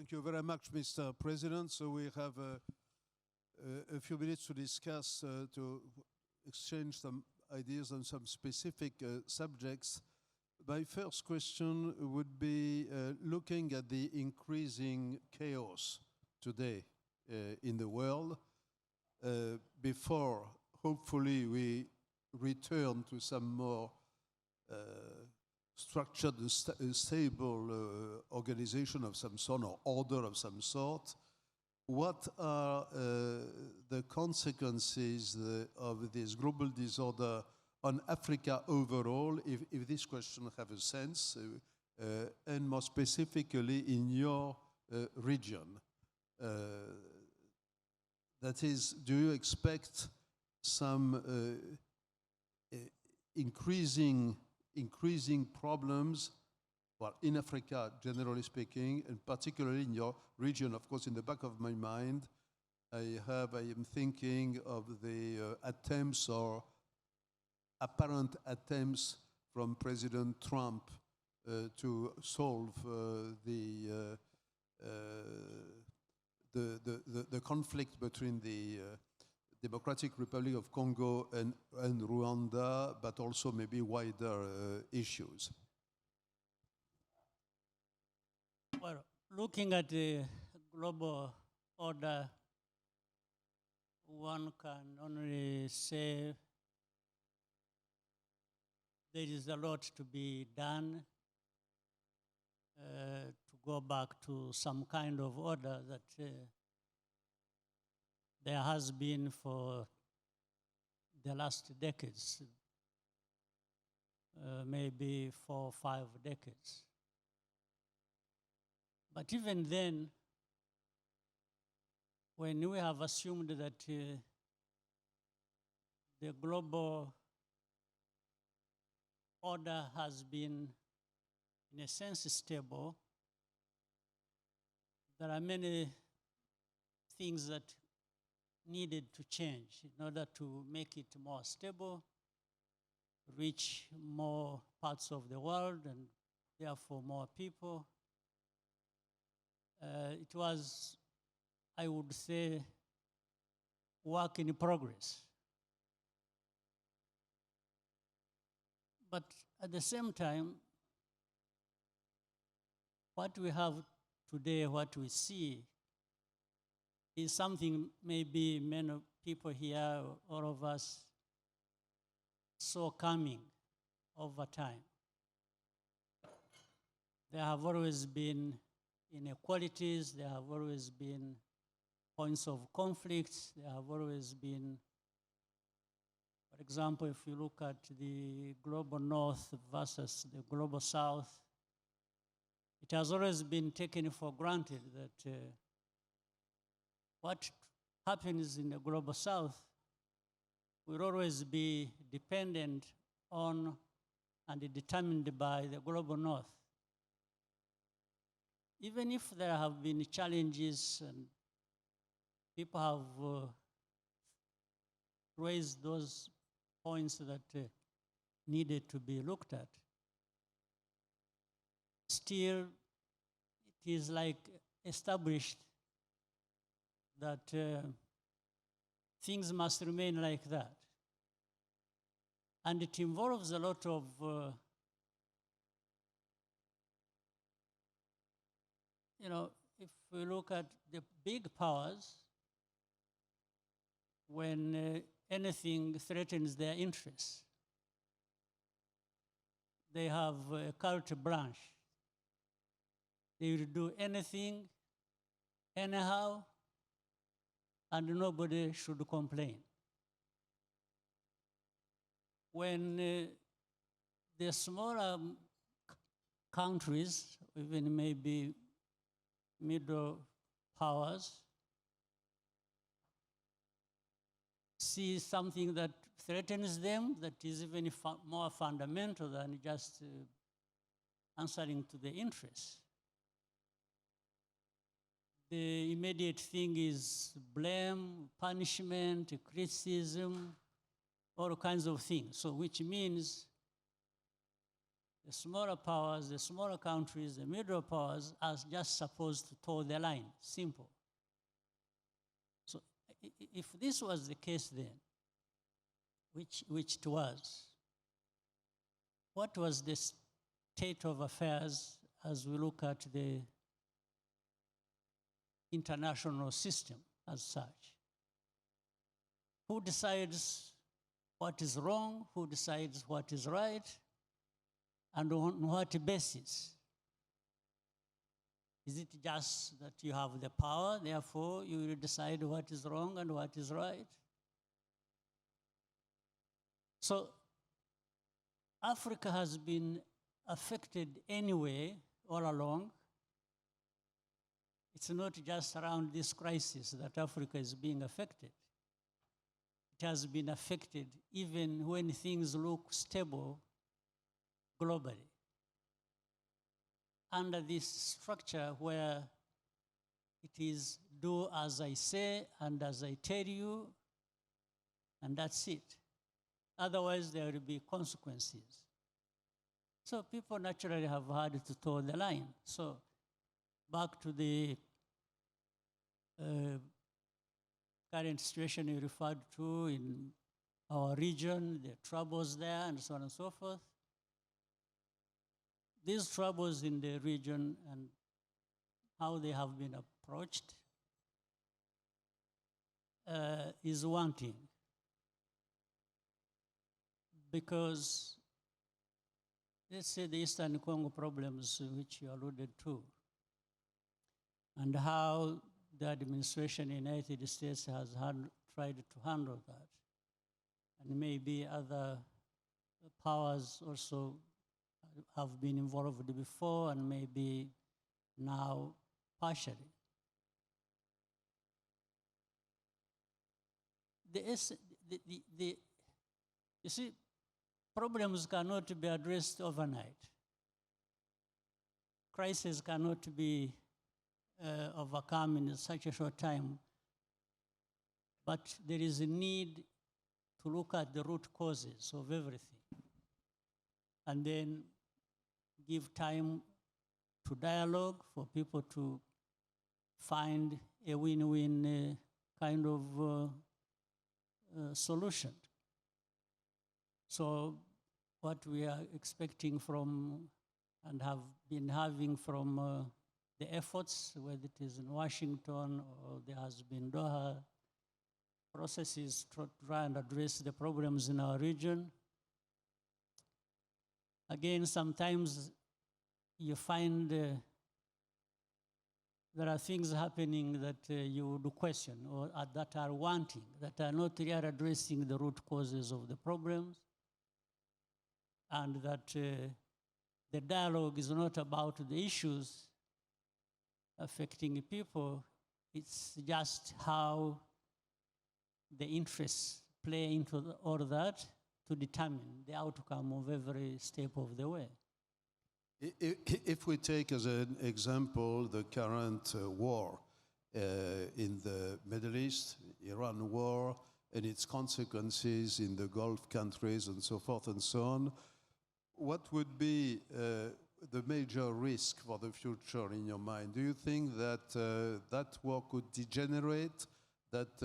Thank you very much, Mr. President. So we have a few minutes to discuss, to exchange some ideas on some specific subjects. My first question would be looking at the increasing chaos today in the world. Before, hopefully, we return to some more structured, stable organization of some sort or order of some sort. What are the consequences of this global disorder on Africa overall, if this question have a sense, and more specifically in your region? That is, do you expect some increasing problems, well, in Africa, generally speaking, and particularly in your region? Of course, in the back of my mind, I am thinking of the attempts or apparent attempts from President Trump to solve the conflict between the Democratic Republic of Congo and Rwanda, but also maybe wider issues. Well, looking at the global order, one can only say there is a lot to be done to go back to some kind of order that there has been for the last decades, maybe 4 or 5 decades. But even then, when we have assumed that the global order has been, in a sense, stable, there are many things that needed to change in order to make it more stable, reach more parts of the world, and therefore more people. It was, I would say, work in progress. But at the same time, what we have today, what we see, is something maybe many people here, all of us, saw coming over time. There have always been inequalities, there have always been points of conflict, there have always been, for example, if you look at the global north versus the global south, it has always been taken for granted that what happens in the global south will always be dependent on and determined by the global north. Even if there have been challenges and people have raised those points that needed to be looked at, still it is like established that things must remain like that. And it involves a lot of if we look at the big powers, when anything threatens their interests, they have a carte blanche. They will do anything, anyhow, and nobody should complain. When the smaller countries, even maybe middle powers, see something that threatens them, that is even more fundamental than just answering to the interests, the immediate thing is blame, punishment, criticism, all kinds of things. So which means The smaller powers, the smaller countries, the middle powers are just supposed to toe the line. Simple. So if this was the case then, which it was, what was the state of affairs as we look at the international system as such? Who decides what is wrong? Who decides what is right? And on what basis? Is it just that you have the power, therefore you will decide what is wrong and what is right? So Africa has been affected anyway all along. It's not just around this crisis that Africa is being affected. It has been affected even when things look stable globally. Under this structure where it is do as I say and as I tell you, and that's it. Otherwise, there will be consequences. So people naturally have had to toe the line. So back to the current situation you referred to in our region, the troubles there, and so on and so forth. These troubles in the region and how they have been approached is one thing. Because let's say the Eastern Congo problems which you alluded to, and how the administration in the United States has tried to handle that. And maybe other powers also have been involved before and maybe now partially. You see, problems cannot be addressed overnight. Crises cannot be overcome in such a short time. But there is a need to look at the root causes of everything and then give time to dialogue for people to find a win-win kind of solution. So what we are expecting from and have been having from the efforts, whether it is in Washington or there has been Doha processes to try and address the problems in our region. Again, sometimes you find there are things happening that you would question or that are wanting, that are not really addressing the root causes of the problems, and that the dialogue is not about the issues affecting people, it's just how the interests play into all that to determine the outcome of every step of the way. If we take as an example the current war in the Middle East, Iran war, and its consequences in the Gulf countries and so forth and so on, what would be the major risk for the future in your mind? Do you think that that war could degenerate, that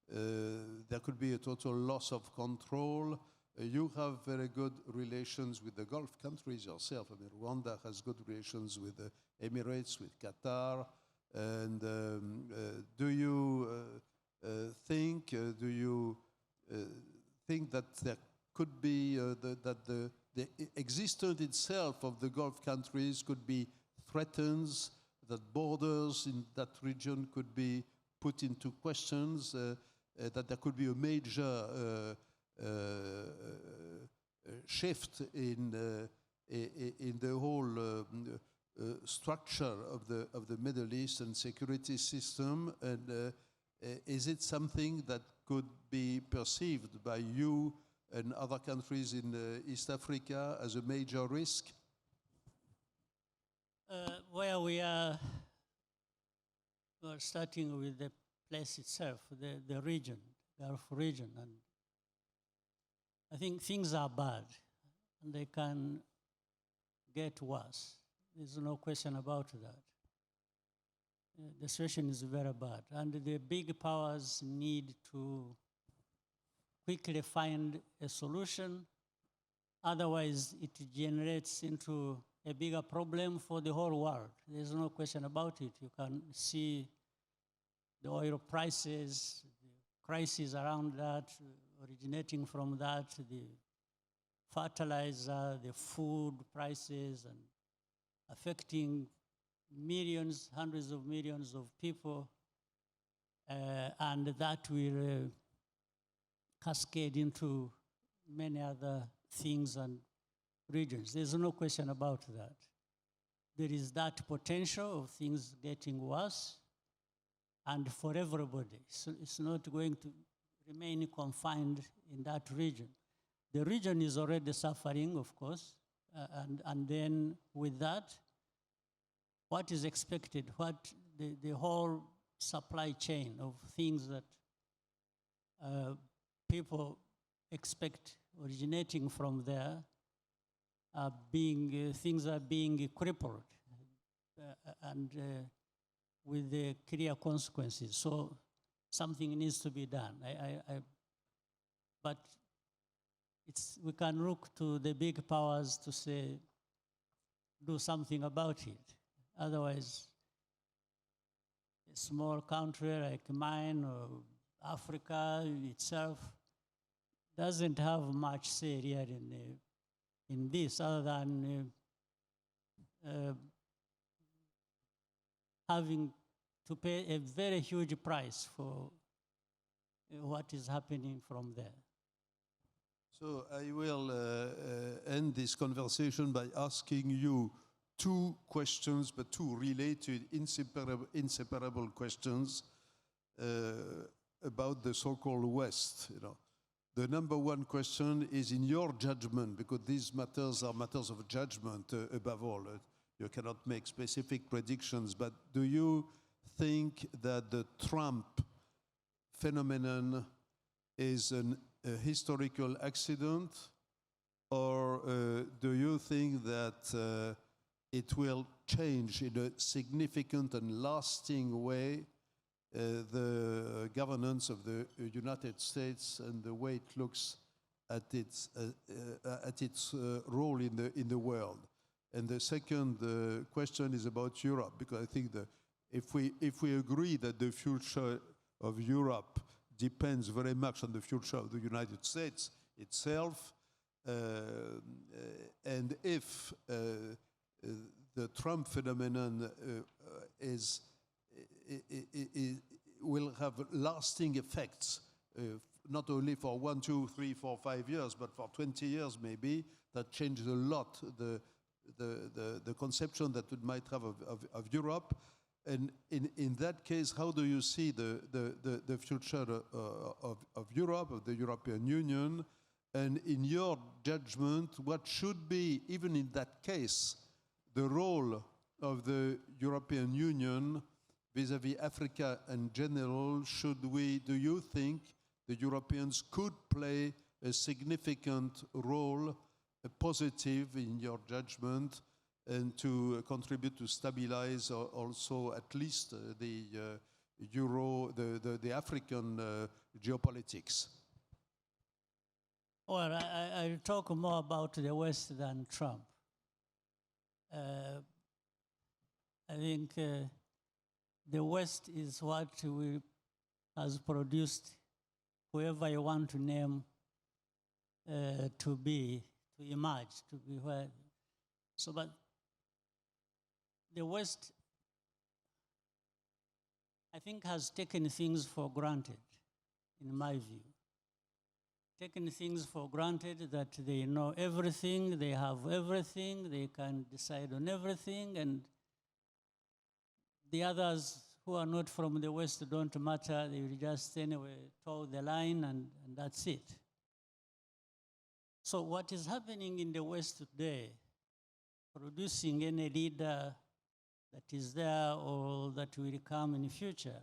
there could be a total loss of control? You have very good relations with the Gulf countries yourself. I mean, Rwanda has good relations with the Emirates, with Qatar. And do you think that there could be that the existence itself of the Gulf countries could be threatened, that borders in that region could be put into questions, that there could be a major shift in the whole structure of the Middle East and security system? And is it something that could be perceived by you and other countries in East Africa as a major risk? Where we are starting with the place itself, the region, Gulf region, and I think things are bad, and they can get worse. There's no question about that. The situation is very bad. And the big powers need to quickly find a solution. Otherwise, it generates into a bigger problem for the whole world. There's no question about it. You can see the oil prices, the crisis around that, originating from that, the fertilizer, the food prices, and affecting millions, hundreds of millions of people, and that will cascade into many other things and regions. There's no question about that. There is that potential of things getting worse, and for everybody. So it's not going to remain confined in that region. The region is already suffering, of course, and then with that, what is expected, what the whole supply chain of things that people expect originating from there are being, things are being crippled and with the clear consequences. So something needs to be done. But we can look to the big powers to say, do something about it. Otherwise, a small country like mine or Africa itself doesn't have much say here in this, other than having to pay a very huge price for what is happening from there. So I will end this conversation by asking you two questions, but two related, inseparable questions about the so-called West. You know, the number one question is, in your judgment, because these matters are matters of judgment above all. You cannot make specific predictions, but do you think that the Trump phenomenon is a historical accident, or do you think that it will change in a significant and lasting way the governance of the United States and the way it looks at its role in the world? And the second question is about Europe, because I think that if we agree that the future of Europe depends very much on the future of the United States itself, and if the Trump phenomenon will have lasting effects, not only for 1, 2, 3, 4, 5 years, but for 20 years maybe, that changes a lot the conception that we might have of Europe. And in that case, how do you see the future of Europe, of the European Union? And in your judgment, what should be, even in that case, the role of the European Union vis-à-vis Africa in general? Do you think the Europeans could play a significant role, a positive in your judgment, and to contribute to stabilize also at least the African geopolitics? Well, I'll talk more about the West than Trump. I think the West is what has produced whoever you want to name to emerge, to be where. So, but the West, I think, has taken things for granted, in my view. Taken things for granted that they know everything, they have everything, they can decide on everything, and the others who are not from the West don't matter. They will just anyway toe the line, and that's it. So what is happening in the West today, producing any leader that is there or that will come in the future,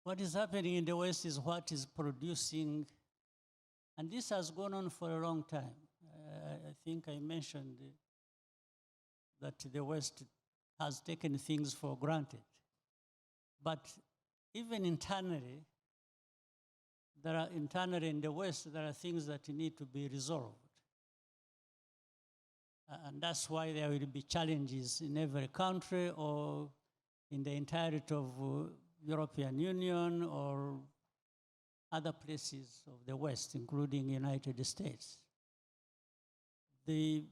what is happening in the West is what is producing And this has gone on for a long time. I think I mentioned that the West has taken things for granted. But even internally in the West, there are things that need to be resolved. And that's why there will be challenges in every country or in the entirety of European Union or other places of the West, including United States. They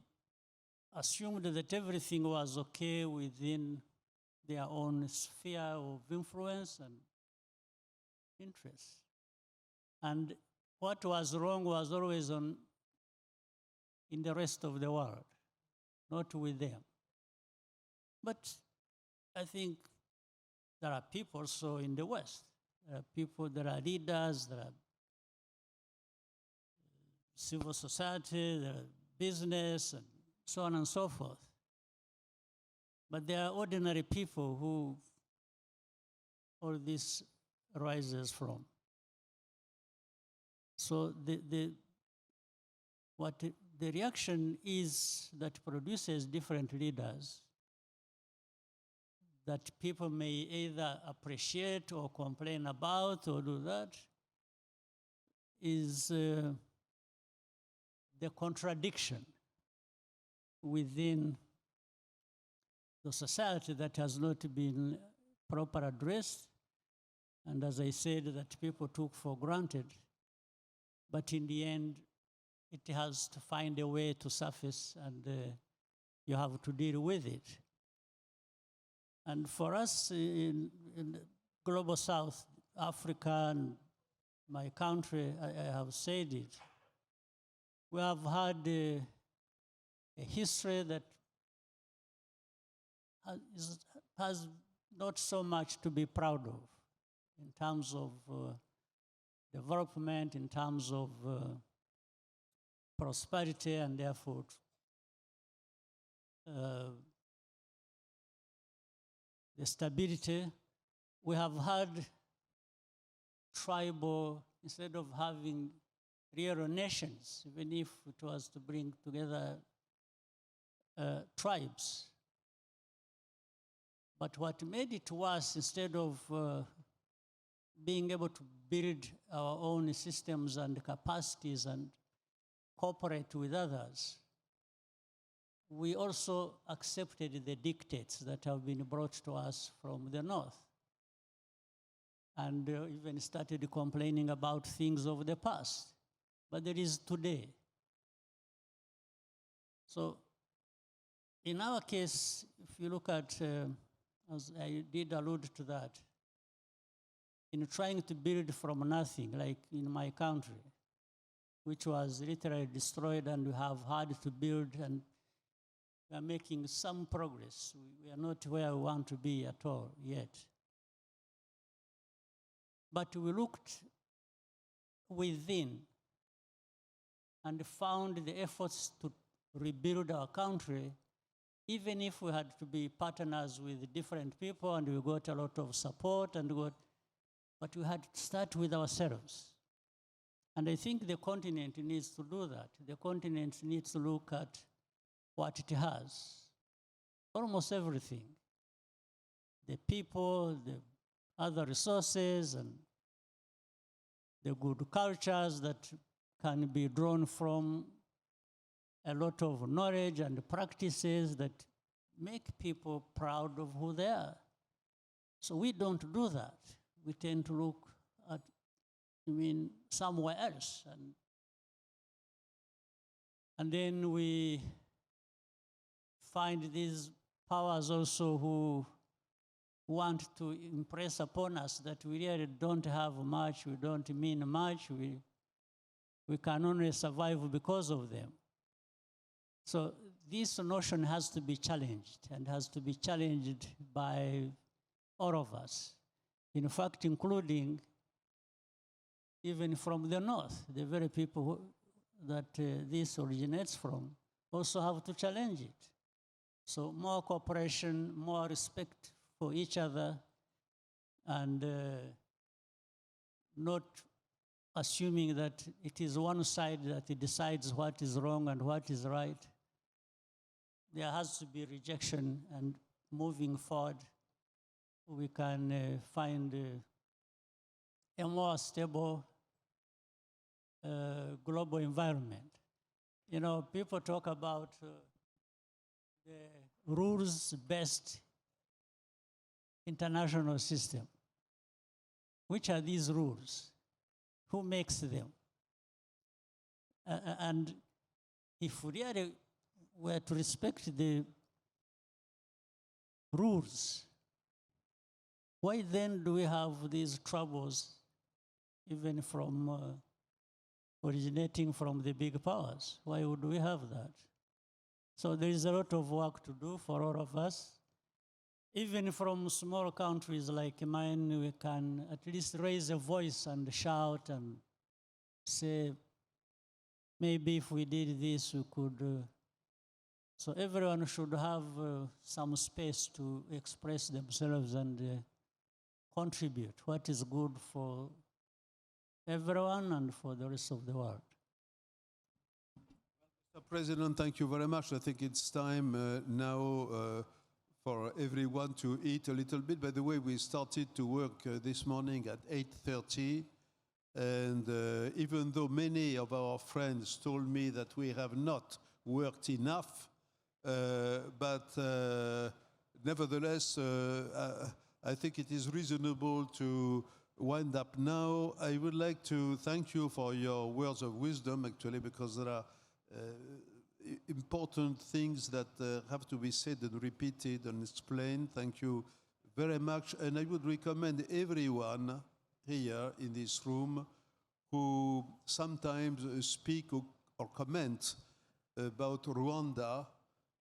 assumed that everything was okay within their own sphere of influence and interest. And what was wrong was always in the rest of the world, not with them. But I think there are people also in the West. There are people, there are leaders, there are civil society, there are business, and so on and so forth. But there are ordinary people who all this rises from. So the reaction is that produces different leaders that people may either appreciate or complain about or do that is the contradiction within the society that has not been properly addressed, and as I said, that people took for granted. But in the end, it has to find a way to surface, and you have to deal with it. And for us in the global South, Africa, and my country, I have said it, we have had a history that has not so much to be proud of in terms of development, in terms of prosperity, and therefore the stability. We have had tribal, instead of having real nations, even if it was to bring together tribes. But what made it worse, instead of being able to build our own systems and capacities and cooperate with others, we also accepted the dictates that have been brought to us from the North, and even started complaining about things of the past. But there is today. So in our case, if you look at, as I did allude to that, in trying to build from nothing, like in my country, which was literally destroyed, and we have had to build, and we are making some progress. We are not where we want to be at all yet. But we looked within and found the efforts to rebuild our country, even if we had to be partners with different people and we got a lot of support, but we had to start with ourselves. And I think the continent needs to do that. The continent needs to look at what it has, almost everything. The people, the other resources, and the good cultures that can be drawn from a lot of knowledge and practices that make people proud of who they are. So we don't do that. We tend to look at, somewhere else. And then we find these powers also who want to impress upon us that we really don't have much, we don't mean much, we can only survive because of them. So this notion has to be challenged, and has to be challenged by all of us. In fact, including even from the North, the very people that this originates from also have to challenge it. So more cooperation, more respect for each other, and not assuming that it is one side that decides what is wrong and what is right. There has to be rejection, and moving forward, we can find a more stable global environment. You know, people talk about the rules-based international system. Which are these rules? Who makes them? And if we really were to respect the rules, why then do we have these troubles, even from originating from the big powers? Why would we have that? So there is a lot of work to do for all of us. Even from small countries like mine, we can at least raise a voice and shout and say, maybe if we did this, we could. So everyone should have some space to express themselves and contribute what is good for everyone and for the rest of the world. Mr. President, thank you very much. I think it's time now for everyone to eat a little bit. By the way, we started to work this morning at 8:30, and even though many of our friends told me that we have not worked enough, but nevertheless, I think it is reasonable to wind up now. I would like to thank you for your words of wisdom, actually, because there are important things that have to be said and repeated and explained. Thank you very much. And I would recommend everyone here in this room who sometimes speak or comment about Rwanda,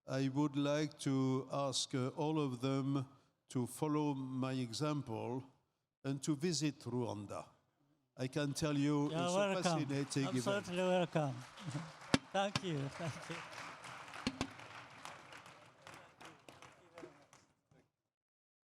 I would like to ask all of them to follow my example and to visit Rwanda. I can tell you You're it's welcome. a fascinating event. Absolutely welcome. Thank you. Thank you.